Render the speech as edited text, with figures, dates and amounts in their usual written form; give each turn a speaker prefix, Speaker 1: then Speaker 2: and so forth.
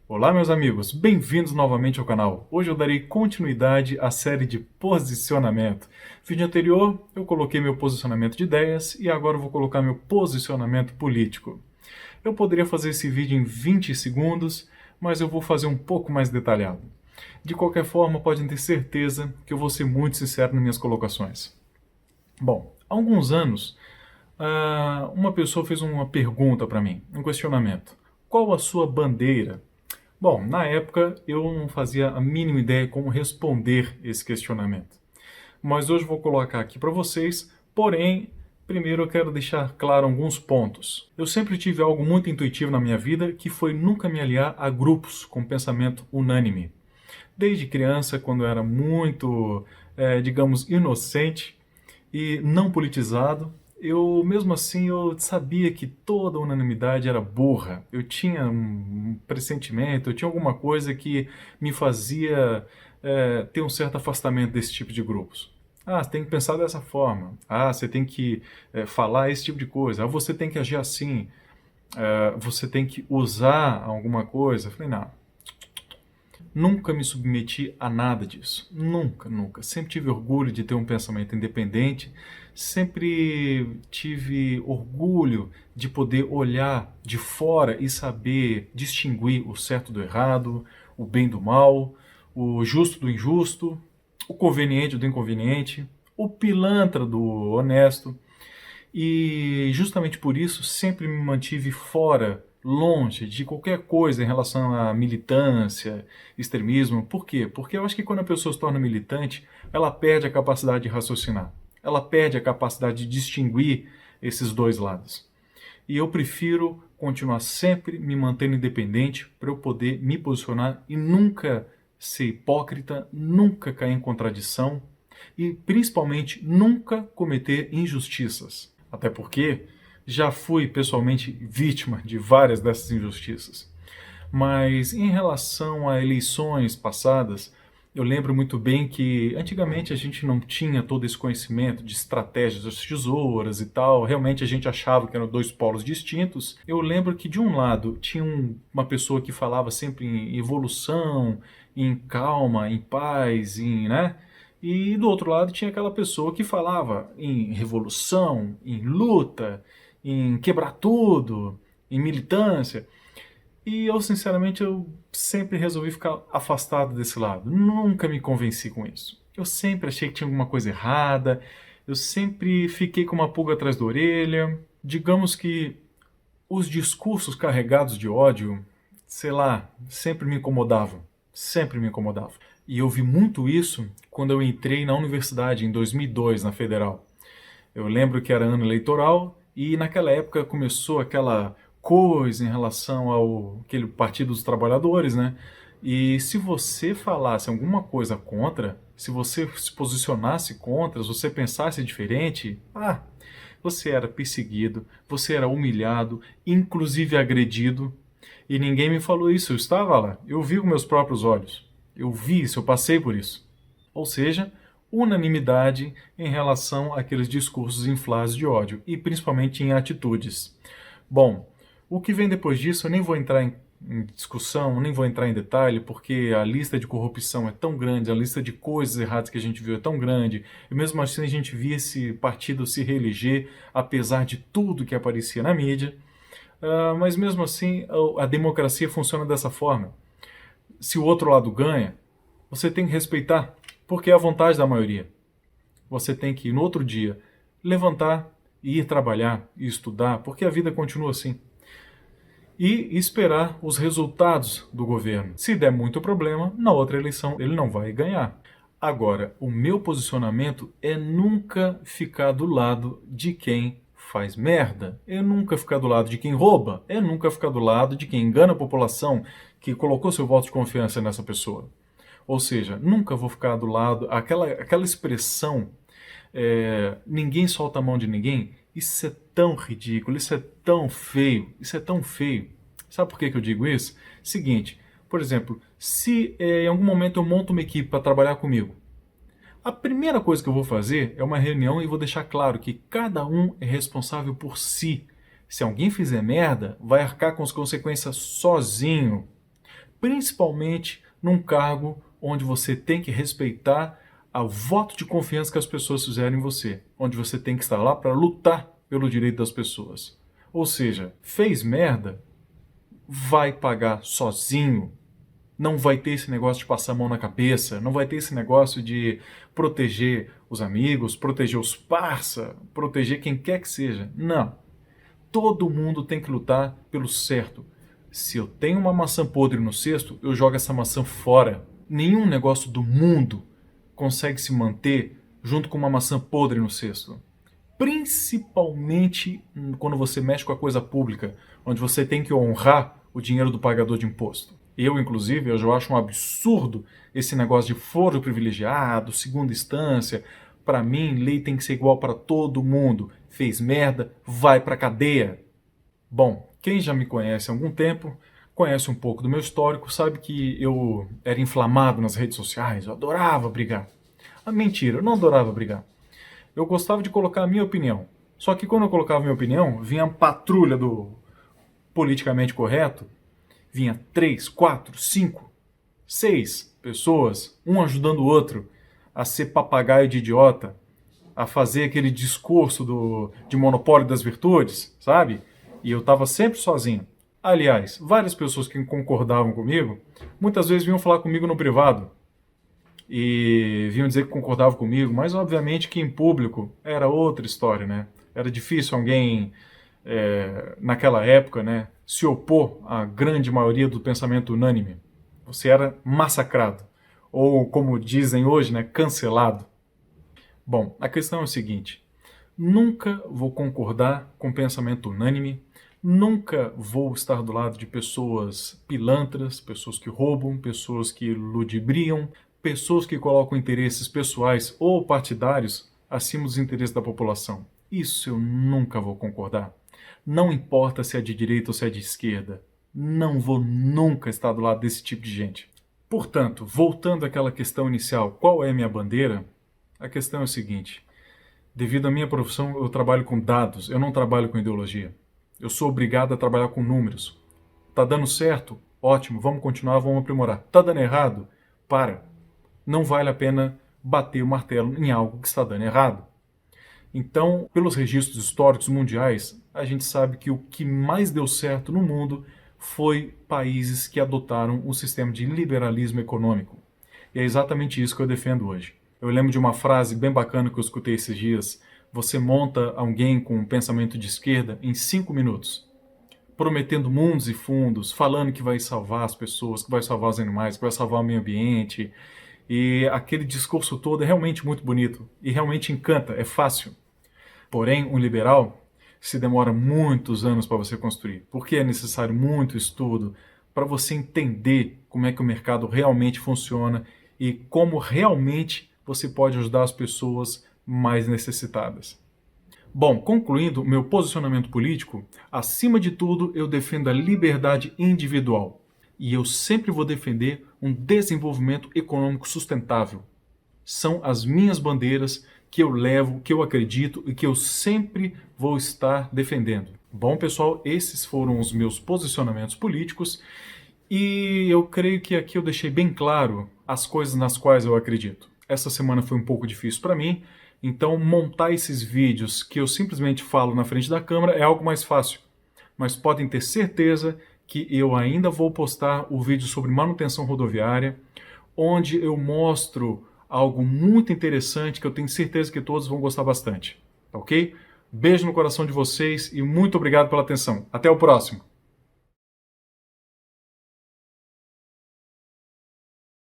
Speaker 1: Olá, meus amigos, bem-vindos novamente ao canal. Hoje eu darei continuidade à série de posicionamento. No vídeo anterior, eu coloquei meu posicionamento de ideias e agora eu vou colocar meu posicionamento político. Eu poderia fazer esse vídeo em 20 segundos, mas eu vou fazer um pouco mais detalhado. De qualquer forma, podem ter certeza que eu vou ser muito sincero nas minhas colocações. Bom, há alguns anos, uma pessoa fez uma pergunta para mim, um questionamento. Qual a sua bandeira? Bom, na época eu não fazia a mínima ideia como responder esse questionamento. Mas hoje vou colocar aqui para vocês, porém, primeiro eu quero deixar claro alguns pontos. Eu sempre tive algo muito intuitivo na minha vida, que foi nunca me aliar a grupos com pensamento unânime. Desde criança, quando eu era muito, digamos, inocente e não politizado, eu mesmo assim eu sabia que toda unanimidade era burra. Eu tinha um pressentimento, eu tinha alguma coisa que me fazia ter um certo afastamento desse tipo de grupos. Ah, você tem que pensar dessa forma. Ah, você tem que falar esse tipo de coisa. Ah, você tem que agir assim. Você tem que usar alguma coisa. Eu falei, não, nunca me submeti a nada disso. Nunca, nunca. Sempre tive orgulho de ter um pensamento independente. Sempre tive orgulho de poder olhar de fora e saber distinguir o certo do errado, o bem do mal, o justo do injusto, o conveniente do inconveniente, o pilantra do honesto. E justamente por isso sempre me mantive fora, longe de qualquer coisa em relação à militância, extremismo. Por quê? Porque eu acho que quando a pessoa se torna militante, ela perde a capacidade de raciocinar. Ela perde a capacidade de distinguir esses dois lados. E eu prefiro continuar sempre me mantendo independente para eu poder me posicionar e nunca ser hipócrita, nunca cair em contradição e principalmente nunca cometer injustiças. Até porque já fui pessoalmente vítima de várias dessas injustiças. Mas em relação a eleições passadas, eu lembro muito bem que antigamente a gente não tinha todo esse conhecimento de estratégias das tesouras e tal. Realmente a gente achava que eram dois polos distintos. Eu lembro que de um lado tinha uma pessoa que falava sempre em evolução, em calma, em paz, né? E do outro lado tinha aquela pessoa que falava em revolução, em luta, em quebrar tudo, em militância. E eu, sinceramente, eu sempre resolvi ficar afastado desse lado. Nunca me convenci com isso. Eu sempre achei que tinha alguma coisa errada, eu sempre fiquei com uma pulga atrás da orelha. Digamos que os discursos carregados de ódio, sei lá, sempre me incomodavam. Sempre me incomodavam. E eu vi muito isso quando eu entrei na universidade em 2002, na Federal. Eu lembro que era ano eleitoral e naquela época começou aquela coisa em relação ao aquele Partido dos Trabalhadores, né? E se você falasse alguma coisa contra, se você se posicionasse contra, se você pensasse diferente, você era perseguido, você era humilhado, inclusive agredido. E ninguém me falou isso, eu estava lá, eu vi com meus próprios olhos. Eu vi isso, eu passei por isso. Ou seja, unanimidade em relação àqueles discursos inflados de ódio, e principalmente em atitudes. Bom, o que vem depois disso eu nem vou entrar em discussão, nem vou entrar em detalhe, porque a lista de corrupção é tão grande, a lista de coisas erradas que a gente viu é tão grande, e mesmo assim a gente via esse partido se reeleger, apesar de tudo que aparecia na mídia. Mas mesmo assim, a democracia funciona dessa forma. Se o outro lado ganha, você tem que respeitar, porque é a vontade da maioria. Você tem que, no outro dia, levantar e ir trabalhar e estudar, porque a vida continua assim. E esperar os resultados do governo. Se der muito problema, na outra eleição ele não vai ganhar. Agora, o meu posicionamento é nunca ficar do lado de quem faz merda. É nunca ficar do lado de quem rouba. É nunca ficar do lado de quem engana a população, que colocou seu voto de confiança nessa pessoa. Ou seja, nunca vou ficar do lado. Aquela expressão, ninguém solta a mão de ninguém, isso é tão ridículo, isso é tão feio, isso é tão feio. Sabe por que eu digo isso? Seguinte, por exemplo, se em algum momento eu monto uma equipe para trabalhar comigo, a primeira coisa que eu vou fazer é uma reunião e vou deixar claro que cada um é responsável por si. Se alguém fizer merda, vai arcar com as consequências sozinho. principalmente num cargo onde você tem que respeitar o voto de confiança que as pessoas fizeram em você, onde você tem que estar lá para lutar pelo direito das pessoas. Ou seja, fez merda, vai pagar sozinho. Não vai ter esse negócio de passar a mão na cabeça, não vai ter esse negócio de proteger os amigos, proteger os parça, proteger quem quer que seja. Não. Todo mundo tem que lutar pelo certo. Se eu tenho uma maçã podre no cesto, eu jogo essa maçã fora. Nenhum negócio do mundo consegue se manter junto com uma maçã podre no cesto. Principalmente quando você mexe com a coisa pública, onde você tem que honrar o dinheiro do pagador de imposto. Eu, inclusive, eu já acho um absurdo esse negócio de foro privilegiado, segunda instância. Para mim, lei tem que ser igual para todo mundo. Fez merda, vai para cadeia. Bom, quem já me conhece há algum tempo, conhece um pouco do meu histórico, sabe que eu era inflamado nas redes sociais, eu adorava brigar. Mentira, eu não adorava brigar. Eu gostava de colocar a minha opinião. Só que quando eu colocava a minha opinião, vinha a patrulha do politicamente correto, vinha 3, 4, 5, 6 pessoas, um ajudando o outro a ser papagaio de idiota, a fazer aquele discurso de monopólio das virtudes, sabe? E eu estava sempre sozinho. Aliás, várias pessoas que concordavam comigo, muitas vezes vinham falar comigo no privado e vinham dizer que concordavam comigo, mas obviamente que em público era outra história, né? Era difícil alguém, naquela época, né, se opor à grande maioria do pensamento unânime. Você era massacrado, ou como dizem hoje, né, cancelado. Bom, a questão é o seguinte: nunca vou concordar com pensamento unânime, nunca vou estar do lado de pessoas pilantras, pessoas que roubam, pessoas que ludibriam, pessoas que colocam interesses pessoais ou partidários acima dos interesses da população. Isso eu nunca vou concordar. Não importa se é de direita ou se é de esquerda. Não vou nunca estar do lado desse tipo de gente. Portanto, voltando àquela questão inicial, qual é a minha bandeira? A questão é o seguinte: devido à minha profissão, eu trabalho com dados, eu não trabalho com ideologia. Eu sou obrigado a trabalhar com números. Tá dando certo? Ótimo, vamos continuar, vamos aprimorar. Tá dando errado? Para. Não vale a pena bater o martelo em algo que está dando errado. Então, pelos registros históricos mundiais, a gente sabe que o que mais deu certo no mundo foi países que adotaram um sistema de liberalismo econômico. E é exatamente isso que eu defendo hoje. Eu lembro de uma frase bem bacana que eu escutei esses dias: você monta alguém com um pensamento de esquerda em 5 minutos, prometendo mundos e fundos, falando que vai salvar as pessoas, que vai salvar os animais, que vai salvar o meio ambiente. E aquele discurso todo é realmente muito bonito e realmente encanta, é fácil. Porém, um liberal se demora muitos anos para você construir, porque é necessário muito estudo para você entender como é que o mercado realmente funciona e como realmente você pode ajudar as pessoas mais necessitadas. Bom, concluindo meu posicionamento político, acima de tudo eu defendo a liberdade individual e eu sempre vou defender um desenvolvimento econômico sustentável. São as minhas bandeiras que eu levo, que eu acredito e que eu sempre vou estar defendendo. Bom, pessoal, esses foram os meus posicionamentos políticos e eu creio que aqui eu deixei bem claro as coisas nas quais eu acredito. Essa semana foi um pouco difícil para mim, então montar esses vídeos que eu simplesmente falo na frente da câmera é algo mais fácil. Mas podem ter certeza que eu ainda vou postar o vídeo sobre manutenção rodoviária, onde eu mostro algo muito interessante que eu tenho certeza que todos vão gostar bastante, ok? Beijo no coração de vocês e muito obrigado pela atenção. Até o próximo!